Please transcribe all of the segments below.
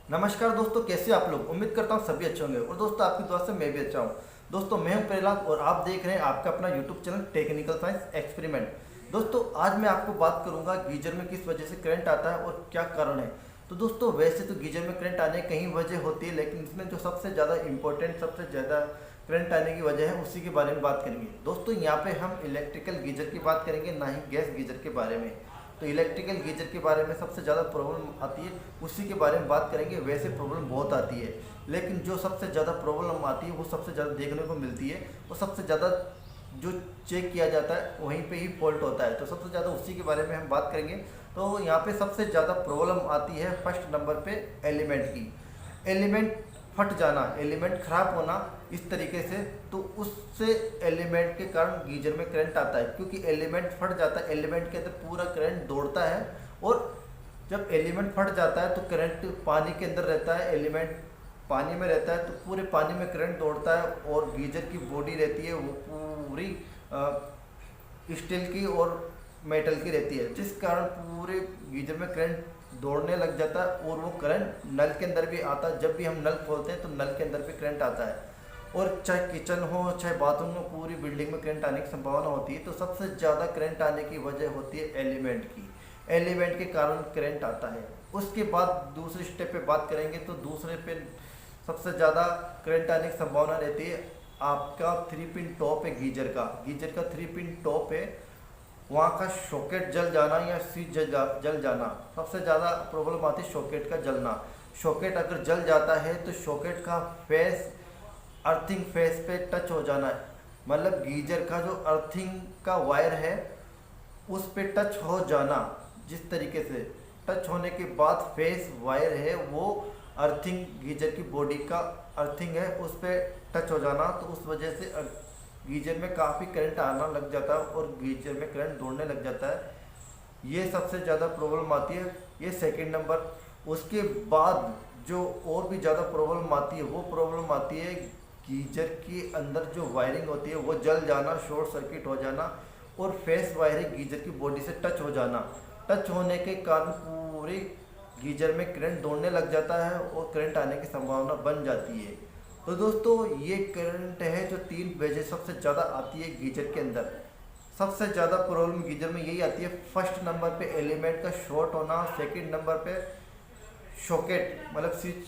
नमस्कार दोस्तों, कैसे आप लोग। उम्मीद करता हूँ सभी अच्छे होंगे और दोस्तों आपकी दुआ से मैं भी अच्छा हूँ। दोस्तों मैं हूँ प्रहलाद और आप देख रहे हैं आपका अपना YouTube channel technical science experiment. दोस्तों आज मैं आपको बात करूंगा गीजर में किस वजह से करंट आता है और क्या कारण है। तो दोस्तों वैसे तो गीजर में करंट आने की कई वजह होती है, लेकिन इसमें जो सबसे ज़्यादा इंपॉर्टेंट, सबसे ज़्यादा करंट आने की वजह है उसी के बारे में बात करेंगे। दोस्तों यहाँ पे हम इलेक्ट्रिकल गीजर की बात करेंगे, ना ही गैस गीजर के बारे में। तो इलेक्ट्रिकल गीजर के बारे में सबसे ज़्यादा प्रॉब्लम आती है, उसी के बारे में बात करेंगे। वैसे प्रॉब्लम बहुत आती है, लेकिन जो सबसे ज़्यादा प्रॉब्लम आती है वो सबसे ज़्यादा देखने को मिलती है और सबसे ज़्यादा जो चेक किया जाता है वहीं पे ही फॉल्ट होता है। तो सबसे ज़्यादा उसी के बारे में हम बात करेंगे। तो यहाँ पे सबसे ज़्यादा प्रॉब्लम आती है फर्स्ट नंबर पे एलिमेंट की। एलिमेंट फट जाना, एलिमेंट खराब होना इस तरीके से, तो उससे एलिमेंट के कारण गीजर में करंट आता है। क्योंकि एलिमेंट फट जाता है, एलिमेंट के अंदर पूरा करंट दौड़ता है और जब एलिमेंट फट जाता है तो करंट पानी के अंदर रहता है, एलिमेंट पानी में रहता है तो पूरे पानी में करंट दौड़ता है और गीजर की बॉडी रहती है वो पूरी स्टील की और मेटल की रहती है, जिस कारण पूरे गीजर में करंट दौड़ने लग जाता है और वो करंट नल के अंदर भी आता है। जब भी हम नल खोलते हैं तो नल के अंदर भी करंट आता है और चाहे किचन हो चाहे बाथरूम हो, पूरी बिल्डिंग में करंट आने की संभावना होती है। तो सबसे ज़्यादा करंट आने की वजह होती है एलिमेंट की। एलिमेंट के कारण करंट आता है। उसके बाद दूसरे स्टेप पे बात करेंगे तो दूसरे पे सबसे ज़्यादा करंट आने की संभावना रहती है आपका 3 पिन टॉप है गीजर का। गीजर का 3 पिन टॉप है, वहाँ का सॉकेट जल जाना या स्विच जल जाना। सबसे ज़्यादा प्रॉब्लम आती है सॉकेट का जलना। सॉकेट अगर जल जाता है तो सॉकेट का फेस, अर्थिंग फेस पे टच हो जाना है, मतलब गीजर का जो अर्थिंग का वायर है उस पे टच हो जाना। जिस तरीके से टच होने के बाद फेस वायर है वो अर्थिंग, गीजर की बॉडी का अर्थिंग है, उस पे टच हो जाना, तो उस वजह से गीजर में काफ़ी करंट आना लग जाता है और गीजर में करंट दौड़ने लग जाता है। ये सबसे ज़्यादा प्रॉब्लम आती है, ये सेकंड नंबर। उसके बाद जो और भी ज़्यादा प्रॉब्लम आती है वो प्रॉब्लम आती है गीजर के अंदर जो वायरिंग होती है वो जल जाना, शॉर्ट सर्किट हो जाना और फेस वायर गीजर की बॉडी से टच हो जाना। टच होने के कारण पूरे गीजर में करंट दौड़ने लग जाता है और करंट आने की संभावना बन जाती है। तो दोस्तों ये करंट है जो 3 वजह सबसे ज़्यादा आती है गीजर के अंदर। सबसे ज़्यादा प्रॉब्लम गीजर में यही आती है। फर्स्ट नंबर पे एलिमेंट का शॉर्ट होना, सेकंड नंबर पे सॉकेट मतलब स्विच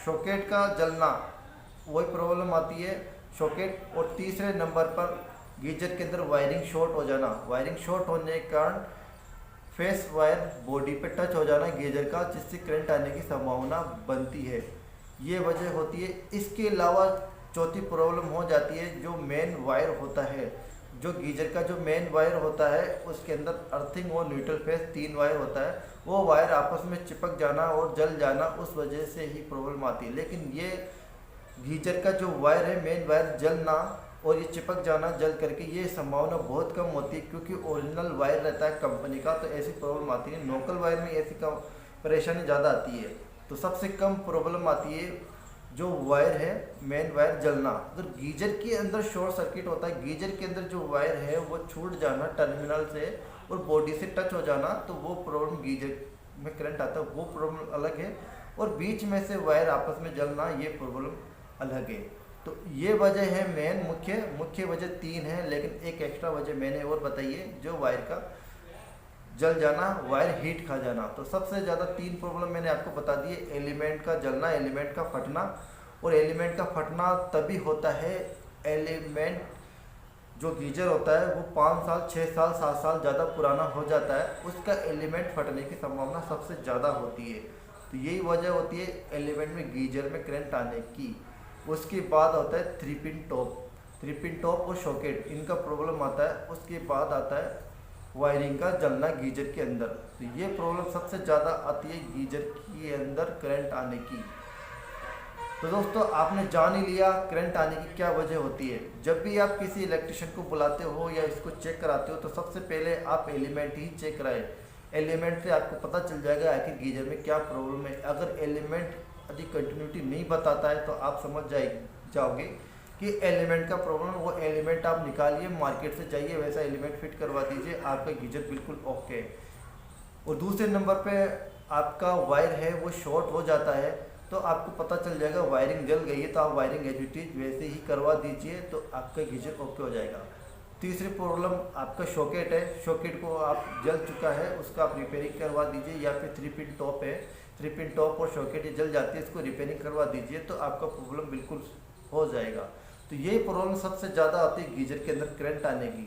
सॉकेट का जलना, वही प्रॉब्लम आती है सॉकेट। और तीसरे नंबर पर गीजर के अंदर वायरिंग शॉर्ट हो जाना। वायरिंग शॉर्ट होने के कारण फेस वायर बॉडी पे टच हो जाना गीजर का, जिससे करंट आने की संभावना बनती है। ये वजह होती है। इसके अलावा चौथी प्रॉब्लम हो जाती है जो मेन वायर होता है, जो गीजर का जो मेन वायर होता है उसके अंदर अर्थिंग और न्यूट्रल फेस 3 वायर होता है, वो वायर आपस में चिपक जाना और जल जाना, उस वजह से ही प्रॉब्लम आती है। लेकिन ये गीजर का जो वायर है, मेन वायर जलना और ये चिपक जाना जल करके, ये संभावना बहुत कम होती है क्योंकि ओरिजिनल वायर रहता है कंपनी का, तो ऐसी प्रॉब्लम आती है। लोकल वायर में ऐसी कम परेशानी ज़्यादा आती है। तो सबसे कम प्रॉब्लम आती है जो वायर है, मेन वायर जलना। अगर गीजर के अंदर शॉर्ट सर्किट होता है, गीजर के अंदर जो वायर है वो छूट जाना टर्मिनल से और बॉडी से टच हो जाना, तो वो प्रॉब्लम गीजर में करंट आता है, वो प्रॉब्लम अलग है। और बीच में से वायर आपस में जलना, ये प्रॉब्लम अलग है। तो ये वजह है मेन, मुख्य वजह 3 है, लेकिन एक एक्स्ट्रा वजह मैंने और बताई है जो वायर का जल जाना, वायर हीट खा जाना। तो सबसे ज़्यादा 3 प्रॉब्लम मैंने आपको बता दी है। एलिमेंट का जलना, एलिमेंट का फटना, और एलिमेंट का फटना तभी होता है एलिमेंट जो गीजर होता है वो 5 साल 6 साल 7 साल ज़्यादा पुराना हो जाता है, उसका एलिमेंट फटने की संभावना सबसे ज़्यादा होती है। तो यही वजह होती है एलिमेंट में गीजर में करंट आने की। उसके बाद होता है 3 पिन टॉप, 3 पिन टॉप और सॉकेट, इनका प्रॉब्लम आता है। उसके बाद आता है वायरिंग का जलना गीजर के अंदर। तो ये प्रॉब्लम सबसे ज़्यादा आती है गीजर के अंदर करंट आने की। तो दोस्तों आपने जान ही लिया करंट आने की क्या वजह होती है। जब भी आप किसी इलेक्ट्रिशियन को बुलाते हो या इसको चेक कराते हो तो सबसे पहले आप एलिमेंट ही चेक कराएं। एलिमेंट से आपको पता चल जाएगा आखिर गीजर में क्या प्रॉब्लम है। अगर एलिमेंट यदि कंटिन्यूटी नहीं बताता है तो आप समझ जाओगे कि एलिमेंट का प्रॉब्लम। वो एलिमेंट आप निकालिए, मार्केट से जाइए, वैसा एलिमेंट फिट करवा दीजिए, आपका गीजर बिल्कुल ओके है। और दूसरे नंबर पे आपका वायर है वो शॉर्ट हो जाता है तो आपको पता चल जाएगा वायरिंग जल गई है, तो आप वायरिंग एज इट इज वैसे ही करवा दीजिए तो आपका गीजर ओके हो जाएगा। तीसरी प्रॉब्लम आपका शॉकेट है, शॉकेट को आप जल चुका है उसका आप रिपेयरिंग करवा दीजिए, या फिर 3 पिन टॉप है, 3 पिन टॉप और शॉकेट ये जल जाती है, इसको रिपेयरिंग करवा दीजिए तो आपका प्रॉब्लम बिल्कुल हो जाएगा। तो ये प्रॉब्लम सबसे ज़्यादा आती है गीजर के अंदर करंट आने की।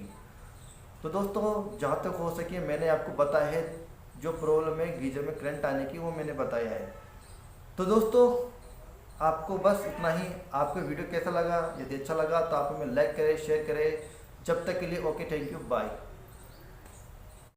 तो दोस्तों जहाँ तक हो सके मैंने आपको बताया है, जो प्रॉब्लम है गीजर में करंट आने की वो मैंने बताया है। तो दोस्तों आपको बस इतना ही। आपको वीडियो कैसा लगा, यदि अच्छा लगा तो आप हमें लाइक करें, शेयर करें। जब तक के लिए ओके, थैंक यू, बाय।